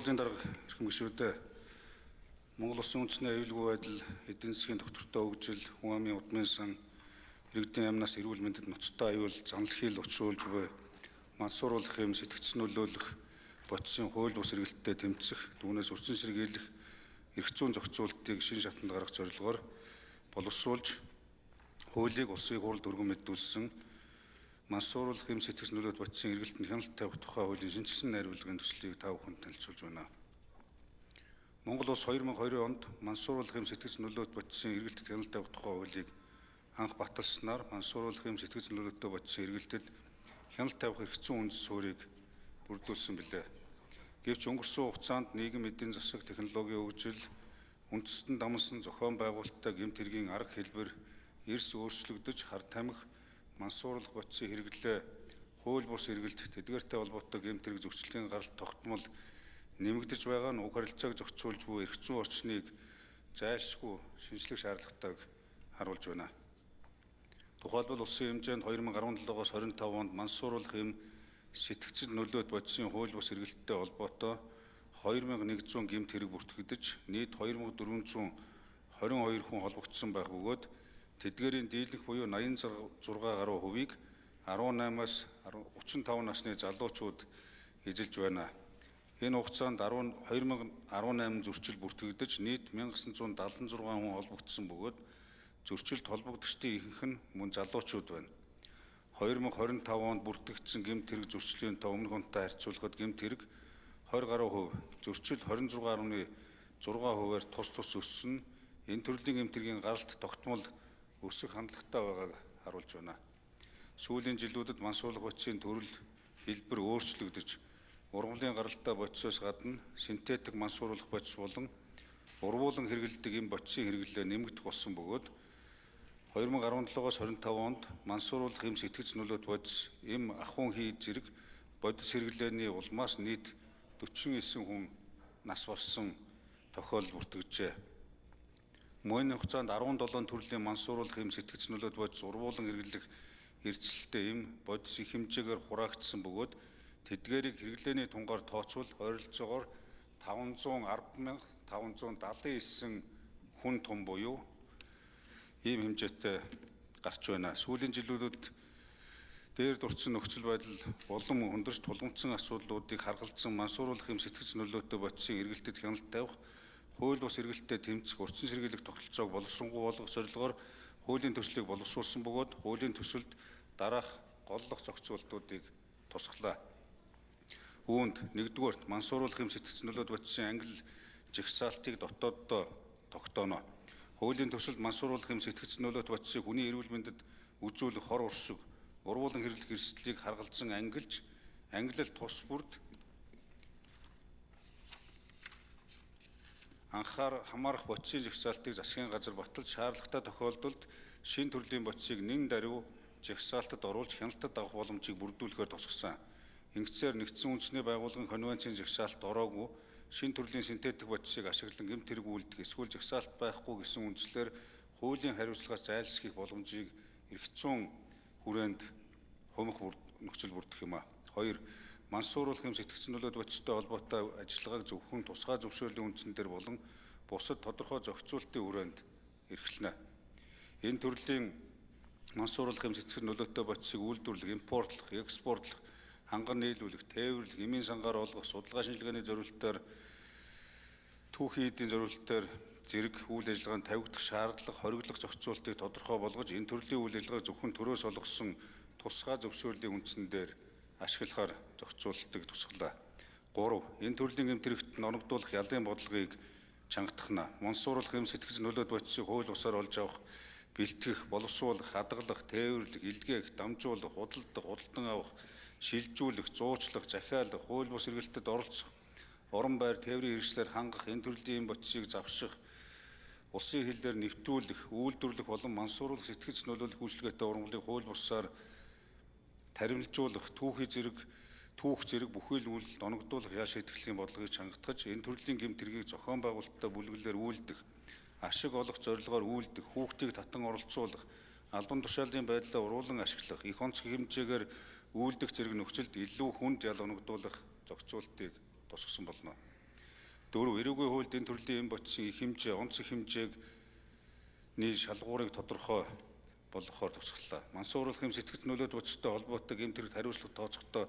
Дарга эрхэм гишүүдээ Монгол Улсын үндэсний аюулгүй байдал, эдийн засгийн доктортой хөгжил, хүн амын удмын сан, иргэдийн амнаас эрүүл мэндэд ноцтой аюул занал хил учруулж буй мансууруулах юм сэтгцэн нөлөөлөх, бодисын хууль бус эргэлттэй тэмцэх, түүнээс урьдчилан сэргийлэх эрх зүйн зохицуултыг шин шатанд гаргах зорилгоор боловсруулж, хуулийг улсын хурлд өргөн мэдүүлсэн мансууруулах юм сэтгцэн нөлөөт бодисын эргэлтэнд хяналт тавих тухай хуулийн шинжилсэн найруулгын төслийг та бүхэнд танилцуулж байна. Монгол улс 2020 онд мансууруулах юм сэтгцэн нөлөөт бодисын эргэлтэд хяналт тавих тухай хуулийг анх баталснаар мансууруулах юм сэтгцэн нөлөөттэй бодисын эргэлтэд хяналт тавих эрх зүйн үндэс суурийг бүрдүүлсэн билээ. Гэвч өнгөрсөн хугацаанд нийгэм эдийн засаг, технологийн хөгжил, үндэстэн дамсан зохион байгуулалттай гэмт хэргийн арга хэлбэр эрс өөрчлөгдөж хар тамхи мансууруулах бодисын хэрэглээ, хууль бус эргэлт, тэдгээртэй холбоотой гэмт хэрэг зөрчлийн гаралт тогтмол нэмэгдэж байгаа нь уг харилцааг зохицуулж буй эрх зүйн орчныг зайлшгүй шинжлэх шаардлагатайг харуулж байна. Тухайлбал улсын хэмжээнд 2017-оос 25 онд мансууруулах юм сэтгцэн нөлөөт бодисын хууль бус эргэлттэй холбоотой 2100 гэмт хэрэг бүртгэгдэж нийт 2422 хүн холбогдсон байх бөгөөд тэдгээрийн дийлэнх буюу 86 гаруй хувийг 18-аас 35 насны залуучууд эзэлж байна. Энэ хугацаанд 2018 зөрчил бүртгэгдэж нийт 1976 хүн холбогдсон бөгөөд зөрчилд холбогдогчдын ихэнх нь мөн залуучууд байна. 2025 онд бүртгэгдсэн гэмт хэрэг зөрчлийн тоо өмнөх онтой харьцуулахад гэмт хэрэг 20 гаруй хувь, зөрчил 26.6%-аар тус өссөн. Энэ төрлийн гэмт хэргийн гаралт тогтмол өсөх хандлагатай байгааг харуулж байна. Сүүлийн жилүүдэд мансууруулах бодисын төрөл хэлбэр өөрчлөгдөж, ургамлын гаралтай бодисоос гадна синтетик мансууруулах бодис болон урвуулан хэрэглэдэг энэ бодисын хэрэглээ нэмэгдэх болсон бөгөөд 2017-оос 25 онд мансууруулах юм сэтгц нөлөөт бодис, эм ахуйн хий зэрэг бодис хэрэглээний улмаас нийт 49 хүн нас барсан тохиолдол бүртгэжээ. Мөн хугацаанд 17 төрлийн мансууруулах юм сэтгц нөлөөт бодис урвуулан хэрэглэх эрсдэлтэй эм бодис их хэмжээгээр хураагдсан бөгөөд тэдгээрийг хэрэглээний тунгаар тооцвол ойролцоогоор 510,579 хүн том буюу ийм хэмжээтэй гарч байна. Сүүлийн жилүүдэд дээр дурдсан нөхцөл байдал болон хүндэрч тулгымдсан асуудлуудыг харгалзан мансууруулах юм сэтгц нөлөөттэй бодисын эргэлтэд хяналт тавих, хууль бус эргэлттэй тэмцэх, урьдчилан сэргийлэх тогтолцоог боловсронгуй болгох зорилгоор хуулийн төслийг боловсруулсан бөгөөд хуулийн төсөлд дараах голлох зохицуултуудыг тусгалаа. Үүнд нэгдүгээрт мансууруулах юм сэтгц нөлөөт бодисын англи жагсаалтыг дотооддоо тогтооно. Хуулийн төсөлд мансууруулах юм сэтгц нөлөөт бодисыг хүний эрүүл мэндэд үзүүлэх хор уршиг, урвуулан хэрэглэх эрсдлийг харгалзан ангилж, ангилал тус бүрд анхаар хамаарах бодисын жагсаалтыг засгийн газар баталж шаардлагатай тохиолдолд шин төрлийн бодисыг нэн даруй жагсаалтад оруулж хяналтад авах боломжийг бүрдүүлэхээр тусгасан. Ингэсээр нэгдсэн үндэсний байгууллагын конвенцийн жагсаалт ороогүй шин төрлийн синтетик бодисыг ашиглан гэмт хэрэг үйлдэх эсвэл жагсаалт байхгүй гэсэн үндслээр хуулийн хариуцлагаас зайлсхийх боломжийг эрх зүйн хүрээнд хумих нөхцөл бүрдэх юм а. 2. Мансууруулах юм сэтгцэн нөлөөт бодистой холбоотой ажиллагааг зөвхөн тусгай зөвшөөрлийн үндсэн дээр болон бусад тодорхой зохицуултын хүрээнд эрхлэнэ. Энэ төрлийн мансууруулах юм сэтгцэн нөлөөттэй бодисыг үйлдвэрлэх, импортлох, экспортлох, ханган нийлүүлэх, тээвэрлэх, эмийн сангаар олгох, судалгаа шинжилгээний зорилтоор түүхийн эдийн зорилтоор зэрэг үйл ажиллагаанд тавигдах шаардлага, хориглох зохицуултыг тодорхой болгож, энэ төрлийн үйл ажиллагааг зөвхөн төрөөс олгосон тусгай зөвшөөрлийн үндсэн дээр ашиглахаар зохицуултыг тусгалаа. 3. Энэ төрлийн гэмт хэрэгт оногдуулах ялын бодлогыг чангатахна. Мансууруулах юм сэтгцэн нөлөөт бодисыг хууль бусаар олж авах, бэлтгэх, боловсруулах, хадгалах, тээвэрлэх, илгээх, дамжуулах, худалдах, худалдан авах, шилжүүлэх, зуучлах, захиалах, хууль бус эргэлтэд оролцох, орон байр тээврийн хэрэгслээр хангах, энэ төрлийн бодисыг завших, улсын хилээр нэвтрүүлэх, үйлдвэрлэх болон мансууруулах сэтгц нөлөөлөх үйлчилгээтэй ургамлыг хууль бусаар таримлжуулах, түүх зэрэг бүхий л үйлдэлд оногдуулах яа шийтгэлийн бодлогыг чангатгаж, энэ төрлийн гэмт хэргийг зохион байгуулалттай бүлэглэлээр үйлдэх, ашиг олох зорилгоор үйлдэх, хүүхдийг татан оролцуулах, албан тушаалын байдлаа уруулан ашиглах, их онцгой хэмжээгээр үйлдэх зэрэг нөхцөлд илүү хүнд ял оногдуулах зохицуултыг тусгасан болно. 4. Эрүүгийн хуульд энэ төрлийн эм бодисын их хэмжээ, онцлог хэмжээний шалгуурыг тодорхой болгохоор тусгаллаа. Мансууруулах эм сэтгэгч нөлөөт бодистой холбоотой гэмтэрэгт хариуцлага тооцохдоо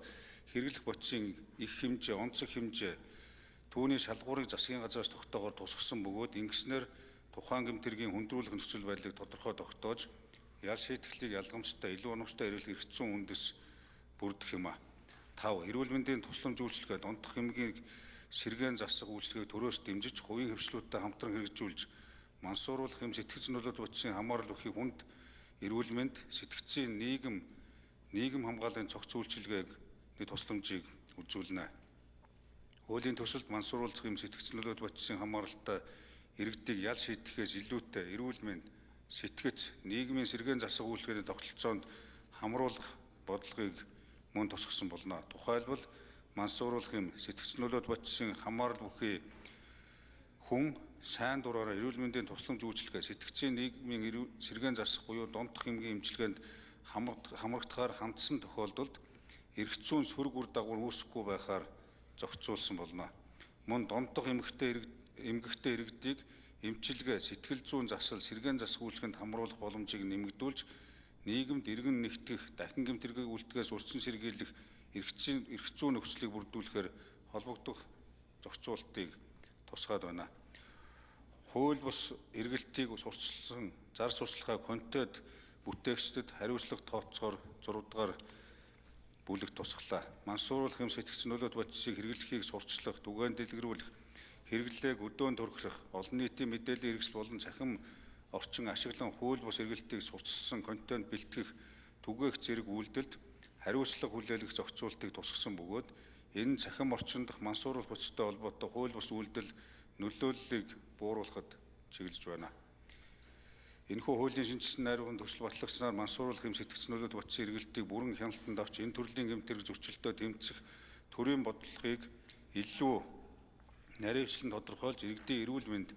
хэрэглэх бодисын их хэмжээ, онцлог хэмжээ, түүний шалгуурыг засгийн газраас тогтоогоор тусгасан бөгөөд ингэснээр тухайн гэмтэргийн хүндрүүлэх нөхцөл байдлыг тодорхой тогтоож, ял шийтгэлийг ялгамжтай, илүү оновчтой хэрэглэх эрх зүйн үндэс бүрдэх юм а. 5. Эрүүл мэндийн тусламж үйлчилгээнд онцлог эмгийн сэргээн засах үйлчилгээг төрөөс дэмжиж, хувийн хвшлүүдтэй хамтран хэрэгжүүлж, мансууруулах эм сэтгэгч нөлөөт бодисын хамаарал бүхий хүнд эрүүл мэнд, сэтгцийн нийгэм хамгааллын цогц үйлчилгээг тусламжийг үзүүлнэ. Хуулийн төсөлд мансууруулах эм сэтгэгч нөлөөт бодисын хамааралтай иргэдийг ял шийдэхээс илүүтэй эрүүл мэнд, сэтгэц, нийгмийн сэргээн засах үйлчилгээний тогтолцоонд хамруулах бодлогыг мөн тусгасан болно. Тухайлбал мансууруулах эм сэтгэц нөлөөт бодисын хамаарал бүхий хүн сайн дураараа эрүүл мэндийн тусламж үйлчилгээ, сэтгцийн нийгмийн сэргээн засах буюу дундах эмгийн эмчилгээнд хамрагдахаар хандсан тохиолдолд эрх зүйн сөрөг үр дагавар үүсэхгүй байхаар зохицуулсан болно. Мөн дундах эмгэгтэй иргэдийг эмчилгээ, сэтгэл зүйн засал, сэргээн засах үйлчилгээнд хамруулах боломжийг нэмэгдүүлж, нийгэмд иргэн нэгтгэх, дахин гэмтэргийг үлдэхээс урьдчилан сэргийлэх эрх зүйн нөхцөлийг бүрдүүлэхээр холбогдох зохицуултыг тусгаад байна. Хууль бус эргэлтийг сурталчилсан зар сурталчилгаа контент бүтээгчдэд хариуцлага тооцоогоор 6 дугаар бүлэг тусгалаа. Мансууруулах эм сэтгэгч нөлөөт бодисыг хэрэглэхийг сурталчлах, түгээн дэлгэрүүлэх, хэрэглээг өдөөн төрөх, олон нийтийн мэдээллийн хэрэгсэл болон цахим орчин ашиглан хууль бус эргэлтийг сурталчилсан контент бэлтгэх, түгээх зэрэг үйлдэлд хариуцлага хүлээлгэх зохицуултыг тусгасан бөгөөд энэ цахим орчин дахь мансууруулах бодистой холбоотой хууль бус үйлдэл нөлөөллийг бууруулахад чиглэж байна. Энэхүү хуулийн шинжилсэн найруугийн төсөл батлагдсанаар мансууруулах эм сэтгэгч нөлөөт бодисын эргэлтийг бүрэн хяналтанд авч энэ төрлийн гэмтэрэг зөрчилдөд тэмцэх төрийн бодлогыг илүү наривчлан тодорхойлж, иргэдийн эрүүл мэнд,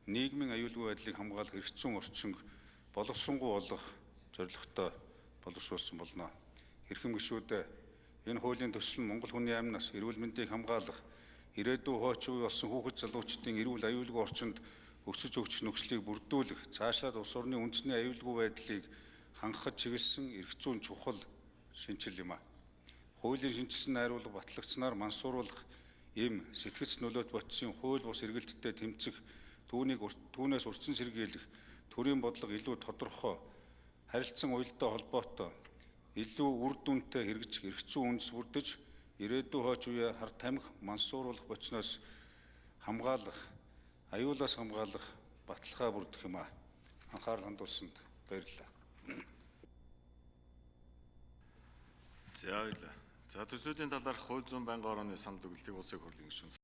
нийгмийн аюулгүй байдлыг хамгаалах эрх зүйн орчин боловсронгуй болох зорилготой боловсруулсан болно. Хэрхэм гишүүдээ, энэ хуулийн төсөл нь Монгол хүний амь нас, эрүүл мэндийг хамгаалах, ирээдүйн хойч үе болсон хүүхэд залуучдын эрүүл аюулгүй орчинд өсөж өгч нөхцөлийг бүрдүүлэх, цаашлаад улс орны үндэсний аюулгүй байдлыг хангахад чиглэсэн эрх зүйн чухал шинжил юм а. Хуулийн шинжилсэн найруулга батлагдсанаар мансууруулах эм сэтгэгч нөлөөт бодисын хууль бус эргэлттэй тэмцэх, түүнээс урьдчилан сэргийлэх төрийн бодлого илүү тодорхой, харилцан уялдаа холбоотой, илүү үр дүнтэй хэрэгжих эрх зүйн үндэс бүрдэж, ирээдүйн хойч үе хар тамхи мансууруулах бодисноос хамгаалах, аюулаас хамгаалах баталгаа бүрдэх юм а. Анхаарал хандуулсанд баярлалаа. За баярлалаа. За төсвүүдийн талаарх хууль зүйн байнгын орооны санал өгөлтийг улсын хурлын гишүүн